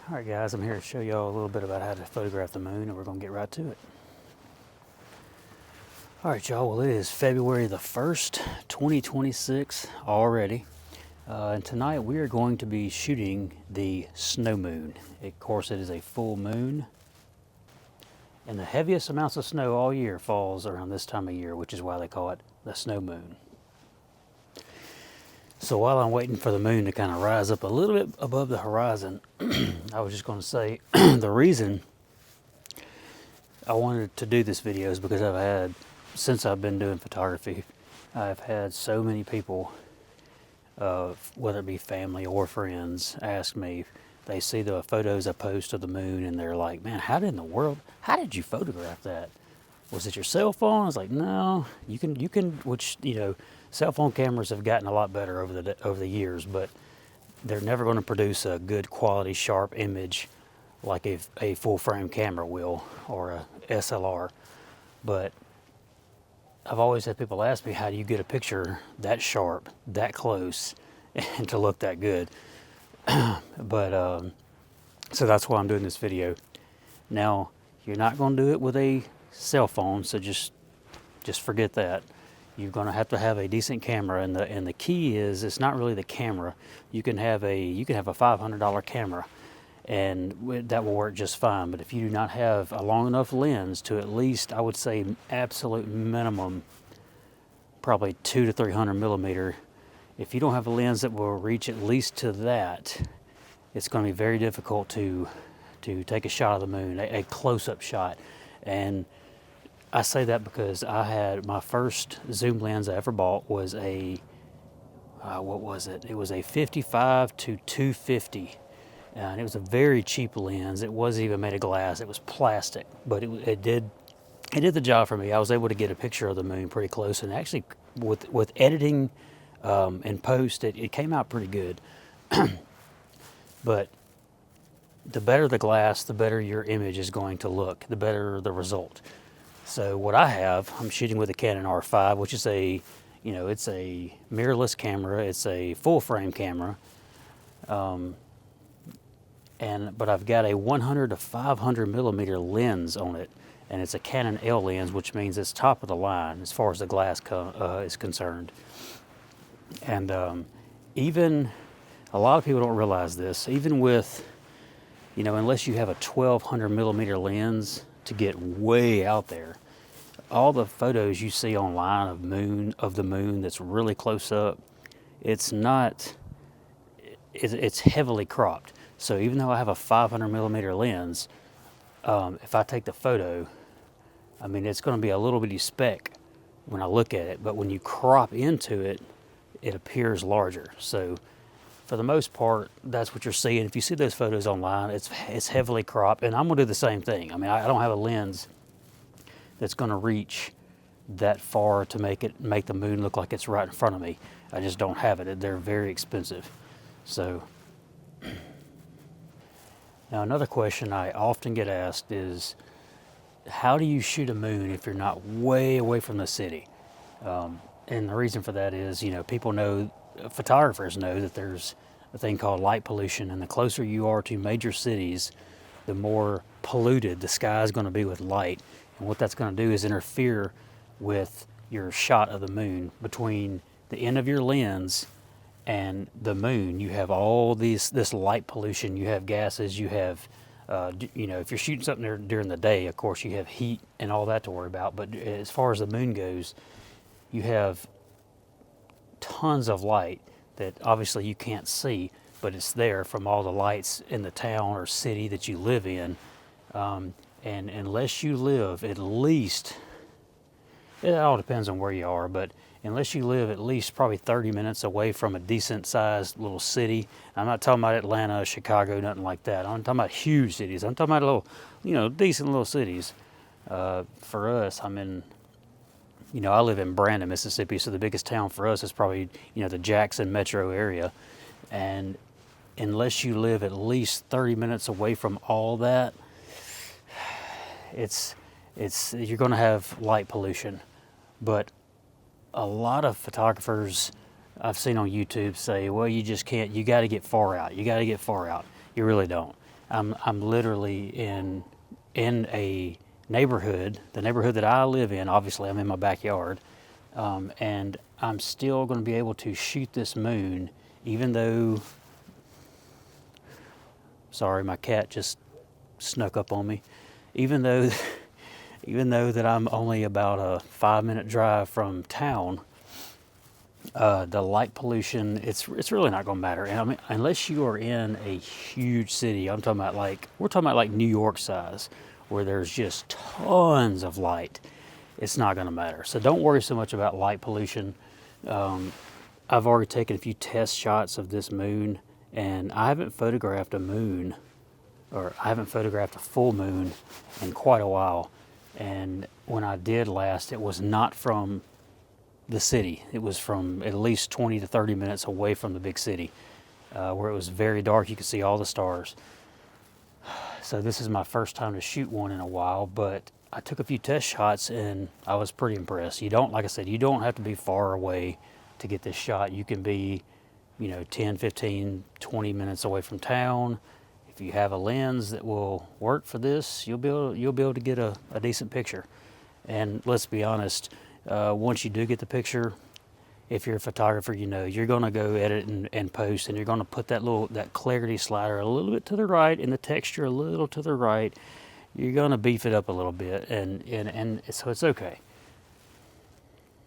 Alright guys, I'm here to show y'all a little bit about how to photograph the moon, and we're going to get right to it. Alright y'all, well it is February the 1st, 2026 already. And tonight we are going to be shooting the snow moon. Of course it is a full moon. And the heaviest amounts of snow all year falls around this time of year, which is why they call it the snow moon. So while I'm waiting for the moon to kind of rise up a little bit above the horizon, I was just going to say the reason I wanted to do this video is because since I've been doing photography, I've had so many people, whether it be family or friends, ask me, they see the photos I post of the moon and they're like, man, how did you photograph that? Was it your cell phone? I was like, no, you can, which, you know, cell phone cameras have gotten a lot better over the years, but they're never going to produce a good quality, sharp image like a full frame camera will, or a SLR. But I've always had people ask me, how do you get a picture that sharp, that close, and to look that good? But so that's why I'm doing this video. Now, you're not going to do it with a cell phone, so just forget that. You're going to have a decent camera, and the key is, it's not really the camera. You can have a $500 camera, and that will work just fine. But if you do not have a long enough lens to, at least, I would say absolute minimum, probably 200 to 300 millimeter. If you don't have a lens that will reach at least to that, it's going to be very difficult to take a shot of the moon, a close-up shot. And I say that because I had my first zoom lens I ever bought was a, what was it? It was a 55 to 250, and it was a very cheap lens. It wasn't even made of glass, it was plastic, but it did the job for me. I was able to get a picture of the moon pretty close, and actually with editing and post, it came out pretty good. But the better the glass, the better your image is going to look, the better the result. So what I'm shooting with a Canon R5, which is it's a mirrorless camera. It's a full frame camera. But I've got a 100 to 500 millimeter lens on it, and it's a Canon L lens, which means it's top of the line as far as the glass is concerned. And even a lot of people don't realize this, even with, unless you have a 1200 millimeter lens to get way out there, all the photos you see online of the moon that's really close up, it's heavily cropped. So even though I have a 500 millimeter lens, if I take the photo, I mean, it's going to be a little bitty speck when I look at it, but when you crop into it, it appears larger. So for the most part, that's what you're seeing. If you see those photos online, it's heavily cropped, and I'm gonna do the same thing. I mean, I don't have a lens that's gonna reach that far to make the moon look like it's right in front of me. I just don't have it. They're very expensive. So now another question I often get asked is, how do you shoot a moon if you're not way away from the city? And the reason for that is, people know, photographers know that there's a thing called light pollution, and the closer you are to major cities, the more polluted the sky is going to be with light. And what that's going to do is interfere with your shot of the moon. Between the end of your lens and the moon, you have all this light pollution. You have gases, you have if you're shooting something there during the day, of course you have heat and all that to worry about, but as far as the moon goes, you have tons of light that obviously you can't see. but it's there from all the lights in the town or city that you live in. And unless you live at least, it all depends on where you are, but unless you live at least probably 30 minutes away from a decent sized little city, I'm not talking about Atlanta, Chicago, nothing like that. I'm talking about huge cities. I'm talking about little, decent little cities. For us, I live in Brandon, Mississippi, so the biggest town for us is probably, the Jackson metro area. And unless you live at least 30 minutes away from all that, you're going to have light pollution. But a lot of photographers I've seen on YouTube say, well, you just can't, you got to get far out. You got to get far out. You really don't. I'm literally in a neighborhood, the neighborhood that I live in. Obviously, I'm in my backyard, and I'm still going to be able to shoot this moon, even though, sorry, my cat just snuck up on me. Even though that I'm only about a 5-minute drive from town, the light pollution, it's really not going to matter. And I mean, unless you are in a huge city, we're talking about like New York size, where there's just tons of light, it's not going to matter. So don't worry so much about light pollution. I've already taken a few test shots of this moon, and I haven't photographed a full moon in quite a while. And when I did last, it was not from the city. It was from at least 20 to 30 minutes away from the big city, where it was very dark. You could see all the stars. So this is my first time to shoot one in a while, but I took a few test shots and I was pretty impressed. Like I said, you don't have to be far away to get this shot. You can be, 10, 15, 20 minutes away from town. If you have a lens that will work for this, you'll be able to get a decent picture. And let's be honest, once you do get the picture, if you're a photographer, you're going to go edit and post, and you're going to put that clarity slider a little bit to the right and the texture a little to the right. You're going to beef it up a little bit, and so it's okay.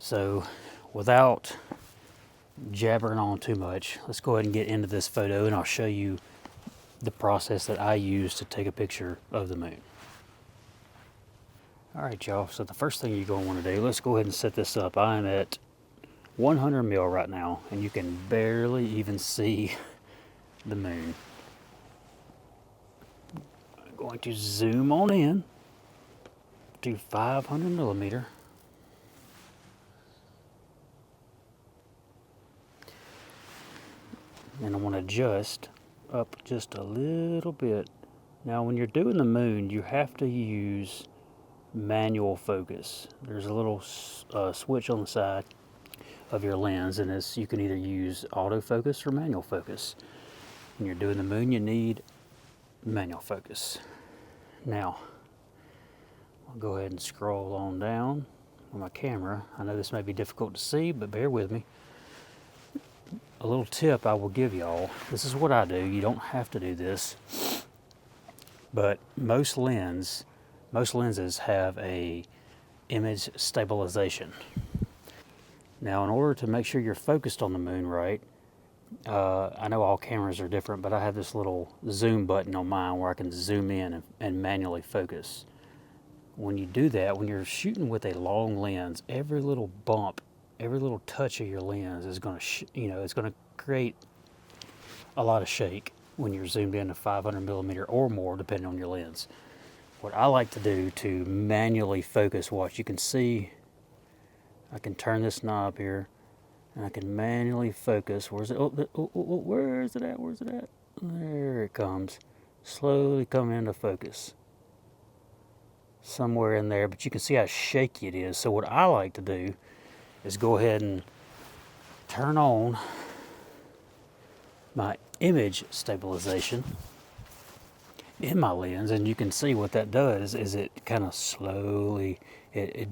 So without jabbering on too much, let's go ahead and get into this photo, and I'll show you the process that I use to take a picture of the moon. All right, y'all, so the first thing you're going to want to do, let's go ahead and set this up. I'm at 100 mil right now, and you can barely even see the moon. I'm going to zoom on in to 500 millimeter. And I want to adjust up just a little bit. Now, when you're doing the moon, you have to use manual focus. There's a little switch on the side of your lens, and you can either use autofocus or manual focus. When you're doing the moon, you need manual focus. Now, I'll go ahead and scroll on down on my camera. I know this may be difficult to see, but bear with me. A little tip I will give y'all. This is what I do. You don't have to do this, but most lenses have a image stabilization. Now, in order to make sure you're focused on the moon right, I know all cameras are different, but I have this little zoom button on mine where I can zoom in and manually focus. When you do that, when you're shooting with a long lens, every little bump, every little touch of your lens is going to, it's going to create a lot of shake when you're zoomed in to 500 millimeter or more, depending on your lens. What I like to do to manually focus, watch, you can see, I can turn this knob here, and I can manually focus. Where's it? Where is it at? Where's it at? There it comes. Slowly coming into focus. Somewhere in there, but you can see how shaky it is. So what I like to do is go ahead and turn on my image stabilization in my lens, and you can see what that does is it kind of slowly, it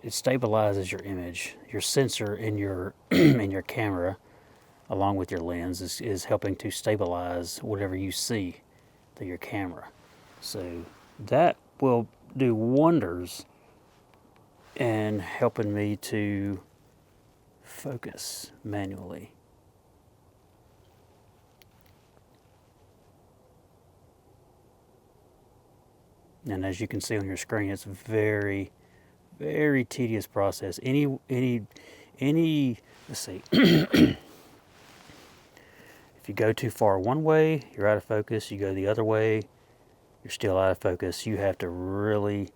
stabilizes your image. Your sensor in your in your camera, along with your lens, is helping to stabilize whatever you see through your camera. So that will do wonders in helping me to focus manually. And as you can see on your screen, it's very, very tedious process. Let's see. If you go too far one way, you're out of focus. You go the other way, you're still out of focus. You have to really,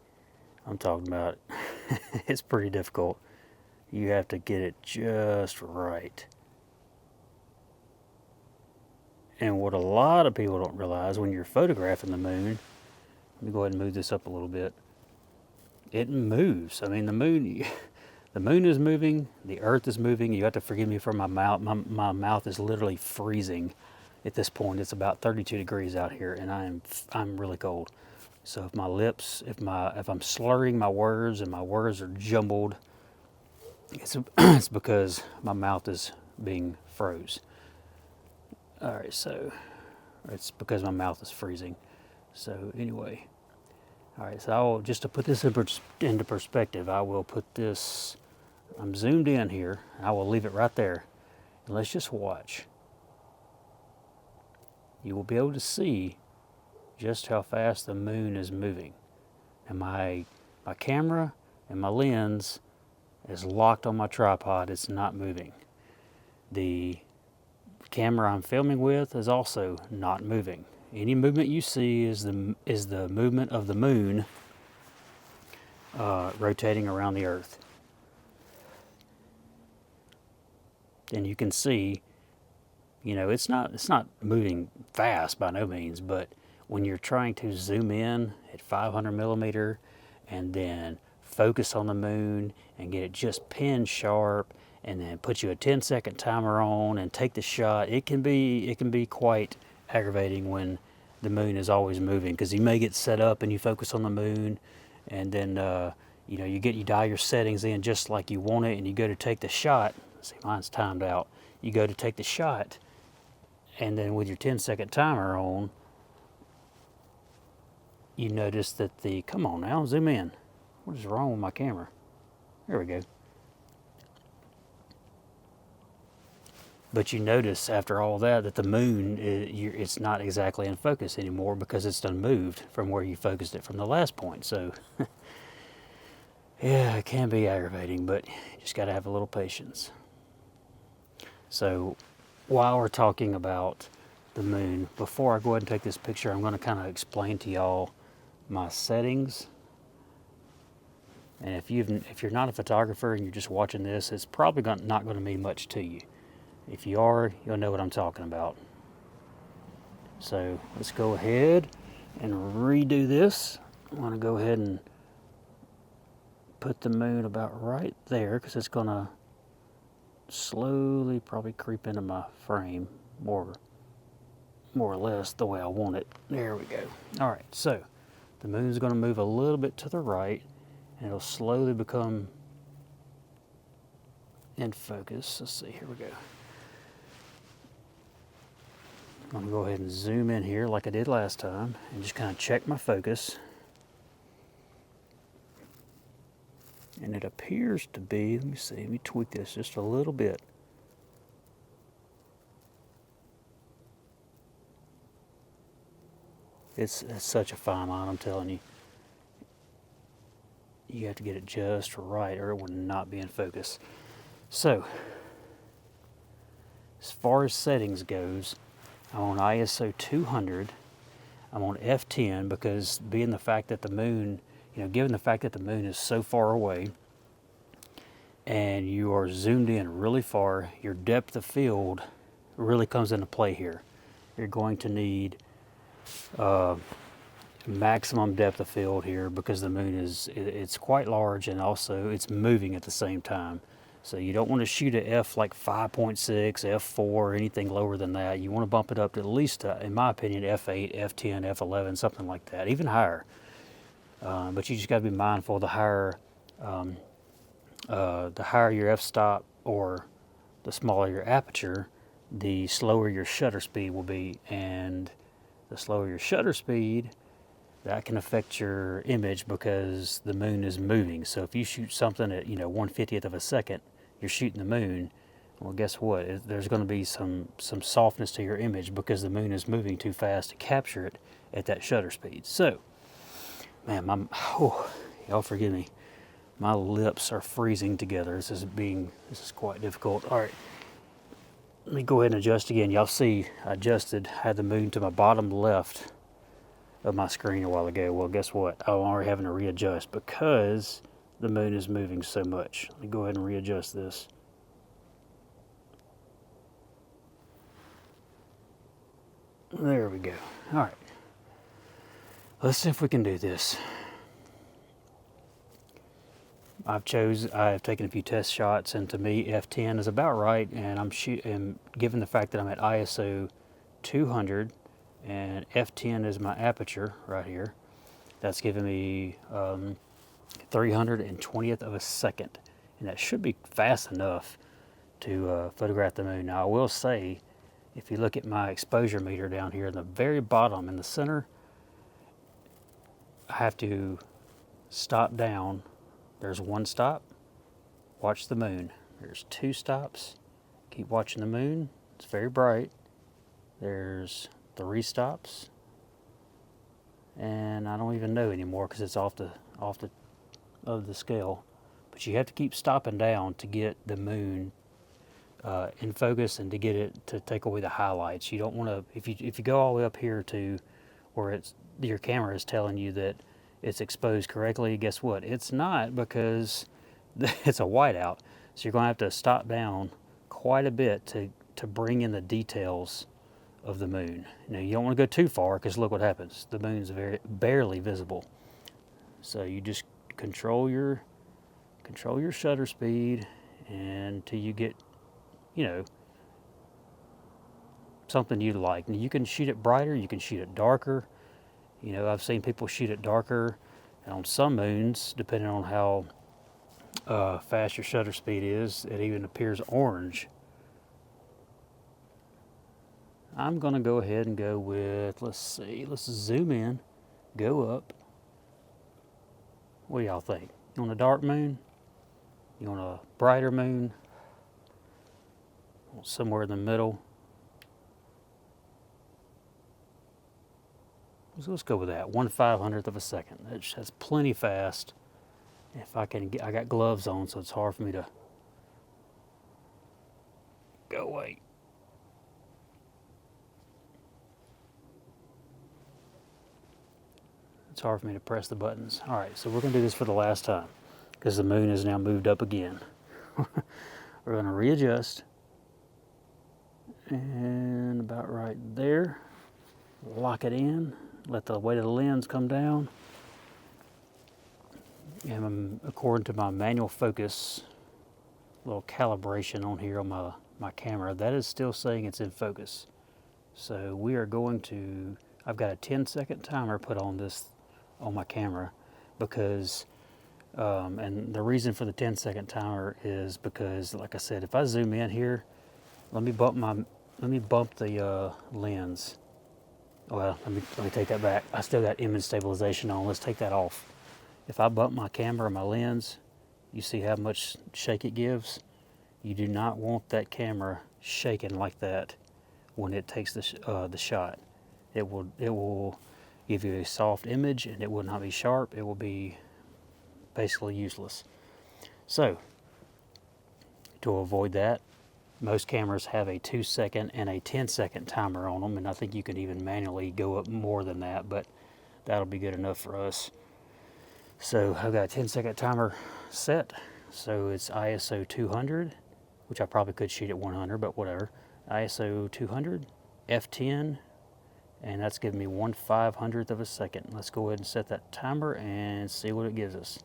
I'm talking about, it's pretty difficult. You have to get it just right. And what a lot of people don't realize when you're photographing the moon, let me go ahead and move this up a little bit. It moves. I mean, the moon is moving, the earth is moving. You have to forgive me for my mouth. My mouth is literally freezing at this point. It's about 32 degrees out here, and I'm really cold. So if my lips, if I'm slurring my words and my words are jumbled, it's because my mouth is being froze. All right, so it's because my mouth is freezing. So anyway, all right, so I will, just to put this into perspective, I will put this, I'm zoomed in here, and I will leave it right there. And let's just watch. You will be able to see just how fast the moon is moving. And my camera and my lens is locked on my tripod. It's not moving. The camera I'm filming with is also not moving. Any movement you see is the movement of the moon rotating around the earth. And you can see, you know, it's not moving fast by no means, but when you're trying to zoom in at 500 millimeter and then focus on the moon and get it just pin sharp and then put you a 10-second timer on and take the shot, it can be quite aggravating when the moon is always moving, because you may get set up and you focus on the moon, and then you know, you dial your settings in just like you want it, and you go to take the shot. See, mine's timed out. You go to take the shot, and then with your 10-second timer on, you notice that come on now, zoom in. What is wrong with my camera? There we go. But you notice after all that the moon, it's not exactly in focus anymore because it's done moved from where you focused it from the last point. So, yeah, it can be aggravating, but you just got to have a little patience. So, while we're talking about the moon, before I go ahead and take this picture, I'm going to kind of explain to y'all my settings. And if you're not a photographer and you're just watching this, it's probably not going to mean much to you. If you are, you'll know what I'm talking about. So let's go ahead and redo this. I want to go ahead and put the moon about right there, because it's going to slowly probably creep into my frame more or less the way I want it. There we go. All right, so the moon's going to move a little bit to the right, and it'll slowly become in focus. Let's see, here we go. I'm going to go ahead and zoom in here like I did last time and just kind of check my focus. And it appears to be, let me see, let me tweak this just a little bit. It's such a fine line, I'm telling you. You have to get it just right or it will not be in focus. So, as far as settings goes, I'm on ISO 200. I'm on F10 because given the fact that the moon is so far away and you are zoomed in really far, your depth of field really comes into play here. You're going to need maximum depth of field here because the moon it's quite large, and also it's moving at the same time. So you don't want to shoot at f like 5.6, f4, or anything lower than that. You want to bump it up to at least, in my opinion, f8, f10, f11, something like that, even higher. But you just got to be mindful. The higher your f-stop or the smaller your aperture, the slower your shutter speed will be, and the slower your shutter speed, that can affect your image because the moon is moving. So if you shoot something at 1/50th of a second, you're shooting the moon. Well, guess what? There's going to be some softness to your image because the moon is moving too fast to capture it at that shutter speed. So Man, y'all forgive me. My lips are freezing together. This is quite difficult. All right, let me go ahead and adjust again. Y'all see, I had the moon to my bottom left of my screen a while ago. Well, guess what? I'm already having to readjust because the moon is moving so much. Let me go ahead and readjust this. There we go. All right. Let's see if we can do this. I've taken a few test shots, and to me, f10 is about right. And and given the fact that I'm at ISO 200, and f10 is my aperture right here, that's giving me 320th of a second, and that should be fast enough to photograph the moon. Now, I will say, if you look at my exposure meter down here in the very bottom in the center, I have to stop down. There's one stop, watch the moon. There's two stops, keep watching the moon. It's very bright. There's three stops, and I don't even know anymore because it's off of the scale. But you have to keep stopping down to get the moon in focus and to get it to take away the highlights. You don't want to, if you go all the way up here to where your camera is telling you that it's exposed correctly, guess what? It's not, because it's a whiteout. So you're going to have to stop down quite a bit to bring in the details of the moon. Now, you don't want to go too far because look what happens. The moon's barely visible. So you just control your shutter speed until you get, something you like. And you can shoot it brighter, you can shoot it darker. I've seen people shoot it darker, and on some moons, depending on how fast your shutter speed is, it even appears orange. I'm going to go ahead and go with, let's zoom in, go up. What do y'all think? You want a dark moon? You want a brighter moon? Somewhere in the middle? So let's go with that. 1/500th of a second. That's plenty fast. If I can I got gloves on, so it's hard for me to go away. It's hard for me to press the buttons. All right, so we're going to do this for the last time because the moon is now moved up again. We're going to readjust, and about right there, lock it in. Let the weight of the lens come down. And according to my manual focus, little calibration on here on my camera, that is still saying it's in focus. So we are going to, I've got a 10-second timer put on my camera because, and the reason for the 10-second timer is because, like I said, if I zoom in here, let me bump the lens. Well, let me take that back. I still got image stabilization on. Let's take that off. If I bump my camera or my lens, you see how much shake it gives? You do not want that camera shaking like that when it takes the shot. It will give you a soft image, and it will not be sharp. It will be basically useless. So, to avoid that, most cameras have a 2-second and a 10-second timer on them, and I think you can even manually go up more than that, but that'll be good enough for us. So I've got a 10-second timer set, so it's ISO 200, which I probably could shoot at 100, but whatever. ISO 200, f10, and that's giving me 1/500th of a second. Let's go ahead and set that timer and see what it gives us.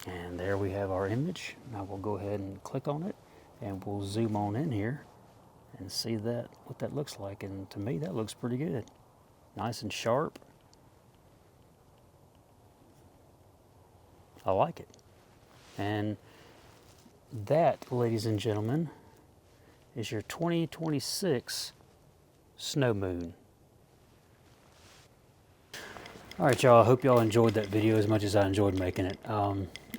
And there we have our image. Now we'll go ahead and click on it, and we'll zoom on in here and see what that looks like. And to me, that looks pretty good. Nice and sharp. I like it. And that, ladies and gentlemen, is your 2026 snow moon. All right, y'all, I hope y'all enjoyed that video as much as I enjoyed making it.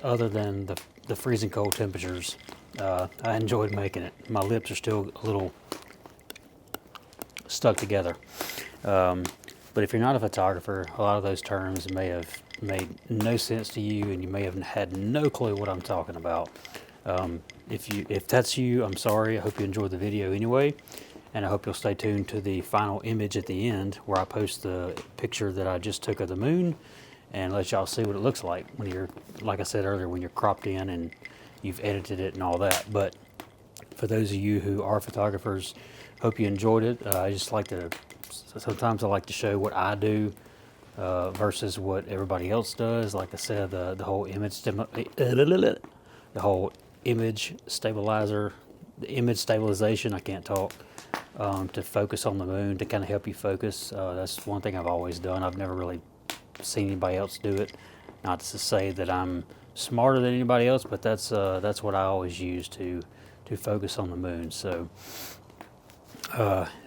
Other than the the freezing cold temperatures, I enjoyed making it. My lips are still a little stuck together. But if you're not a photographer, a lot of those terms may have made no sense to you, and you may have had no clue what I'm talking about. If that's you, I'm sorry. I hope you enjoyed the video anyway, and I hope you'll stay tuned to the final image at the end, where I post the picture that I just took of the moon and let y'all see what it looks like when you're, like I said earlier, when you're cropped in and you've edited it and all that. But for those of you who are photographers, hope you enjoyed it. I just like to, sometimes I like to show what I do versus what everybody else does. Like I said, the whole image stabilizer, the image stabilization, I can't talk, to focus on the moon, to kind of help you focus. That's one thing I've always done. I've never really seen anybody else do it. Not to say that I'm smarter than anybody else, but that's what I always use to focus on the moon. So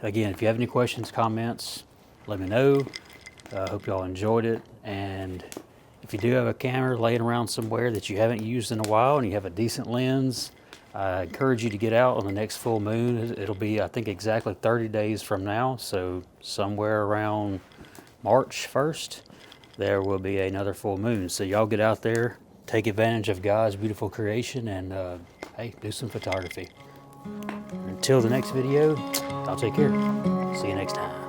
again, if you have any questions, comments, let me know. Hope y'all enjoyed it. And if you do have a camera laying around somewhere that you haven't used in a while and you have a decent lens, I encourage you to get out on the next full moon. It'll be, I think, exactly 30 days from now. So somewhere around March 1st, there will be another full moon. So y'all get out there, take advantage of God's beautiful creation, and hey, do some photography. Until the next video, I'll take care. See you next time.